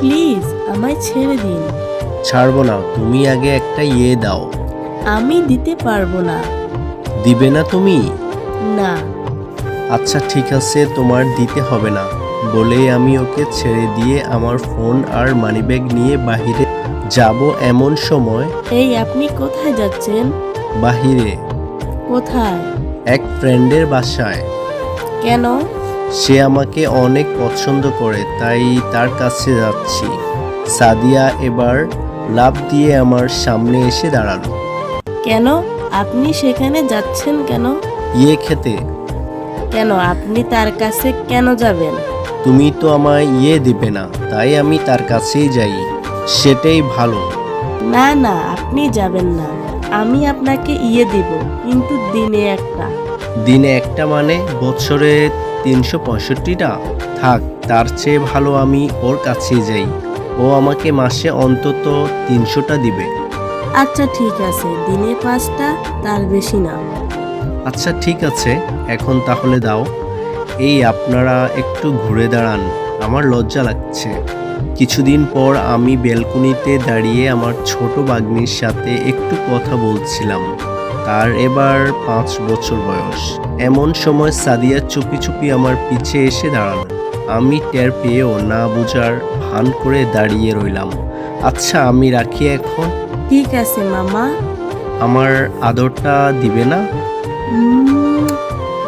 Please আমায় ছেড়ে দিন। ছাড়বো না, তুমি আগে একটা দাও। আমি দিতে পারবো না। দিবে না তুমি? না। আচ্ছা ঠিক আছে, তোমার দিতে হবে না বলেই আমি ওকে ছেড়ে দিয়ে আমার ফোন আর মানিব্যাগ নিয়ে বাহিরে যাব। এমন সময় এই আপনি কোথায় যাচ্ছেন? বাহিরে কোথায়? এক ফ্রেন্ডের বাসায়। কেন? সে আমাকে অনেক পছন্দ করে, তাই তার কাছে যাচ্ছি। সাদিয়া এবার লাফ দিয়ে আমার সামনে এসে দাঁড়ালো। কেন আপনি সেখানে যাচ্ছেন কেন? খেতে। কেন আপনি তার কাছে কেন যাবেন? তুমি তো আমায় দিবে না, তাই আমি তার কাছেই যাই, সেটাই ভালো। না না, আপনি যাবেন না। আমি আপনাকে দিব, কিন্তু দিনে একটা। দিনে একটা মানে বছরে 365টা? থাক, তার চেয়ে ভালো আমি ওর কাছেই যাই। ও আমাকে মাসে অন্তত 300টা দিবে। আচ্ছা ঠিক আছে, দিনে 5টা, তার বেশি না। আচ্ছা ঠিক আছে, এখন তাহলে দাও। আপনারা একটু ঘুরে দাঁড়ান, আমার লজ্জা লাগছে। কিছুদিন পর আমি ব্যালকনিতে দাঁড়িয়ে আমার ছোট ভাগ্নির সাথে একটু কথা বলছিলাম। তার এবার 5 বছর বয়স। এমন সময় সাদিয়া চুপি চুপি আমার পিছে এসে দাঁড়ালো। আমি টের পেয়েও না বুঝার ভান করে দাঁড়িয়ে রইলাম। আচ্ছা আমি রাখি এখন। ঠিক আছে মামা। আমার আদরটা দিবে না?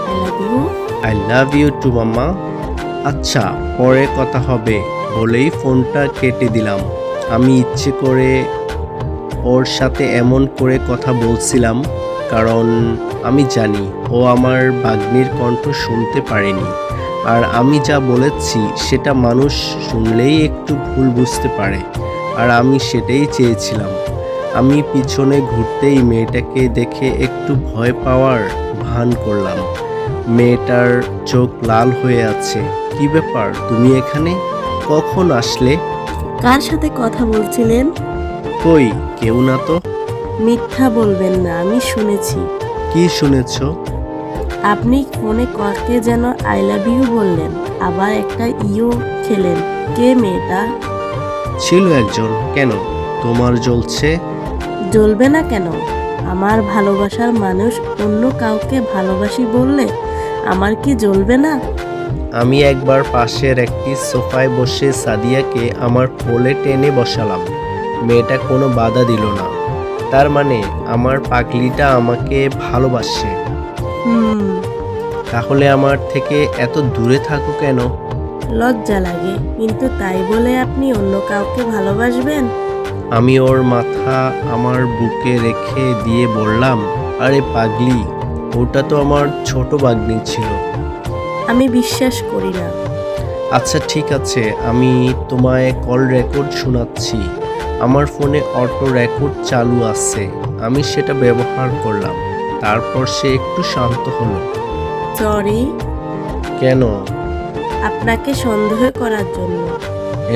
I love you. I love you too মাম্মা। আচ্ছা পরে কথা হবে বলেই ফোনটা কেটে দিলাম। আমি ইচ্ছে করে ওর সাথে এমন করে কথা বলছিলাম, কারণ আমি জানি ও আমার ভাগ্নির কণ্ঠ শুনতে পারেনি। আর আমি যা বলেছি সেটা মানুষ শুনলেই একটু ভুল বুঝতে পারে, আর আমি সেটাই চেয়েছিলাম। আমি পিছনে ঘুরতেই মেয়েটাকে দেখে একটু ভয় পাওয়ার ভান করলাম। মেয়েটার চোখ লাল হয়ে আছে। কি ব্যাপার, তুমি এখানে কখন আসলে? কার সাথে কথা বলছিলেন? কই, কেউ না তো। মিথ্যা বলবেন না, আমি শুনেছি। কি শুনেছো? আপনি ফোনে কাকে যেন আই লাভ ইউ বললেন, আবার একটা খেলেন। কে মেয়েটা? ছিল একজন। কেন, তোমার জ্বলছে? জ্বলবে না কেন? আমার ভালোবাসার মানুষ অন্য কাউকে ভালোবাসি বললে আমার কি জ্বলবে না? আমি একবার পাশের একটি সোফায় বসে সাদিয়াকে আমার কোলে টেনে বসালাম। মেয়েটা কোনো বাধা দিল না। তার মানে আমার পাগলিটা আমাকে ভালোবাসে। তাহলে আমার থেকে এত দূরে থাকো কেন? লজ্জা লাগে, কিন্তু তাই বলে আপনি অন্য কাউকে ভালোবাসবেন? আমি ওর মাথা আমার বুকে রেখে দিয়ে বললাম, আরে পাগলি, ওটা তো আমার ছোট ভাগ্নি ছিল। আমি বিশ্বাস করি না। আচ্ছা ঠিক আছে, আমি তোমায় কল রেকর্ড শোনাচ্ছি। আমার ফোনে অটো রেকর্ড চালু আছে, আমি সেটা ব্যবহার করলাম। তারপর সে একটু শান্ত হলো। সরি। কেন? আপনাকে সন্দেহ করার জন্য।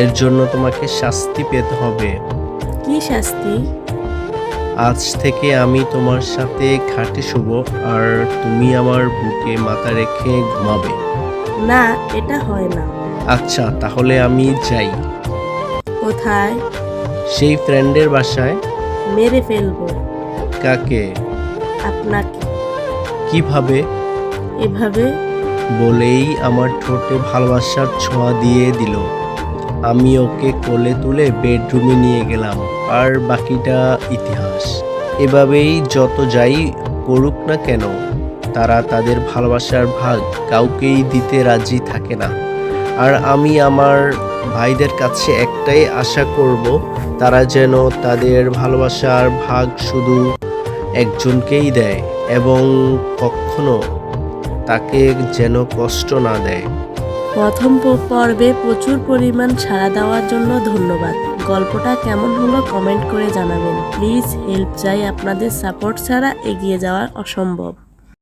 এর জন্য তোমাকে শাস্তি পেতে হবে। কি শাস্তি? আজ থেকে আমি তোমার সাথে খাটে শুব, আর তুমি আমার বুকে মাথা রেখে ঘুমাবে। না, এটা হয় না। আচ্ছা তাহলে আমি যাই। কোথায়? সেই ফ্রেন্ডের বাসায়। মেরে ফেলবো। কাকে? আপনাকে। কিভাবে? এভাবে। বলেই আমার ঠোঁটে ভালোবাসার ছোঁয়া দিয়ে দিল। আমি ওকে কোলে তুলে বেডরুমে নিয়ে গেলাম, আর বাকিটা ইতিহাস। এভাবেই যত যাই করুক না কেন, তারা তাদের ভালোবাসার ভাগ কাউকেই দিতে রাজি থাকে না। আর আমি আমার ভাইদের কাছে একটাই আশা করব, তারা যেন তাদের ভালোবাসার ভাগ শুধু একজনকেই দেয়, এবং কখনো তাকে যেন কষ্ট না দেয়। প্রথম পর্বে প্রচুর পরিমাণ সাড়া দেওয়ার জন্য ধন্যবাদ। গল্পটা কেমন হলো কমেন্ট করে জানাবেন প্লিজ। হেল্প চাই আপনাদের, সাপোর্ট ছাড়া এগিয়ে যাওয়া অসম্ভব।